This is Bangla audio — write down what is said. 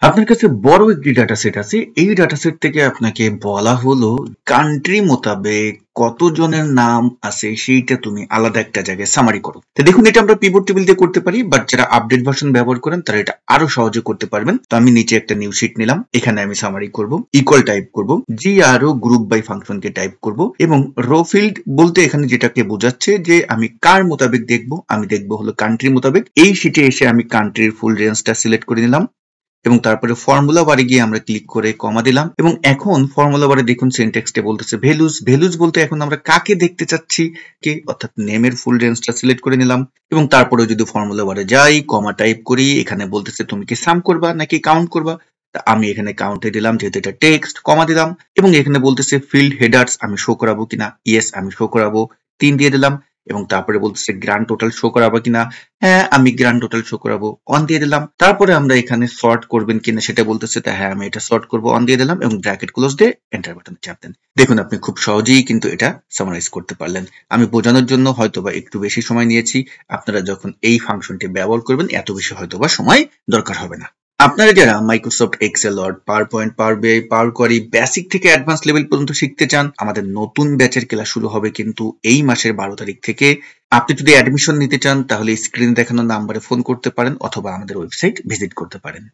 আপনার কাছে বড় একটি ডাটা সেট আছে। এই ডাটা সেট থেকে আপনাকে বলা হলো কান্ট্রি মোতাবেক কতজনের নাম আছে সেইটা তুমি আলাদা একটা জায়গায় সামারি করো। তো দেখুন, এটা আমরা পিভট টেবিল দিয়ে করতে পারি, বাট যারা আপডেট ভার্সন ব্যবহার করেন তারা এটা আরো সহজে করতে পারবেন। তো আমি নিচে একটা নিউ শিট নিলাম, এখানে আমি সামারি করব, ইকুয়াল টাইপ করব, জিআরও গ্রুপ বাই ফাংশনকে টাইপ করব এবং রো ফিল্ড বলতে এখানে যেটাকে বোঝাচ্ছে যে আমি কার মোতাবেক দেখবো, আমি দেখবো হলো কান্ট্রি মোতাবেক। এই শিটে এসে আমি কান্ট্রির ফুল রেঞ্জটা সিলেক্ট করে নিলাম এবং তারপরে ফর্মুলা বারে গিয়ে আমরা ক্লিক করে কমা দিলাম এবং এখন ফর্মুলা বারে দেখুন সিনট্যাক্সটা বলতেছে ভ্যালুজ। ভ্যালুজ বলতে এখন আমরা কাকে দেখতে চাচ্ছি, কে, অর্থাৎ নেমের ফুল রেঞ্জটা সিলেক্ট করে নিলাম এবং তারপরে যদি ফর্মুলা বারে যাই, কমা টাইপ করি, এখানে বলতেছে তুমি কি সাম করবা নাকি কাউন্ট করবা। তা আমি এখানে কাউন্টে দিলাম যেহেতু এটা টেক্সট, কমা দিলাম এবং এখানে বলতেছে ফিল্ড হেডার্স আমি শো করাবো কিনা, ইয়েস আমি শো করাবো, 3 দিয়ে দিলাম এবং তারপরে বলতেছে গ্র্যান্ড টোটাল শো করাবো কিনা, হ্যাঁ আমি গ্র্যান্ড টোটাল শো করাবো, অন দিয়ে দিলাম। তারপরে আমরা এখানে সর্ট করবেন কিনা সেটা বলতেছে, তা হ্যাঁ আমি এটা সর্ট করবো, অন দিয়ে দিলাম এবং ব্র্যাকেট ক্লোজ দিয়ে এন্টার বাটনে চাপ দেন। দেখুন আপনি খুব সহজেই কিন্তু এটা সামারাইজ করতে পারলেন। আমি বোঝানোর জন্য হয়তোবা একটু বেশি সময় নিয়েছি, আপনারা যখন এই ফাংশনটি ব্যবহার করবেন এত বেশি হয়তোবা সময় দরকার হবে না। আপনারা যারা Microsoft Excel, Word, PowerPoint, Power BI, Power Query basic থেকে অ্যাডভান্স লেভেল পর্যন্ত শিখতে চান, আমাদের নতুন ব্যাচের ক্লাস শুরু হবে কিন্তু এই মাসের 12 তারিখ থেকে। আপনি যদি অ্যাডমিশন নিতে চান তাহলে স্ক্রিনে দেখানো নাম্বারে ফোন করতে পারেন অথবা আমাদের ওয়েবসাইট ভিজিট করতে পারেন।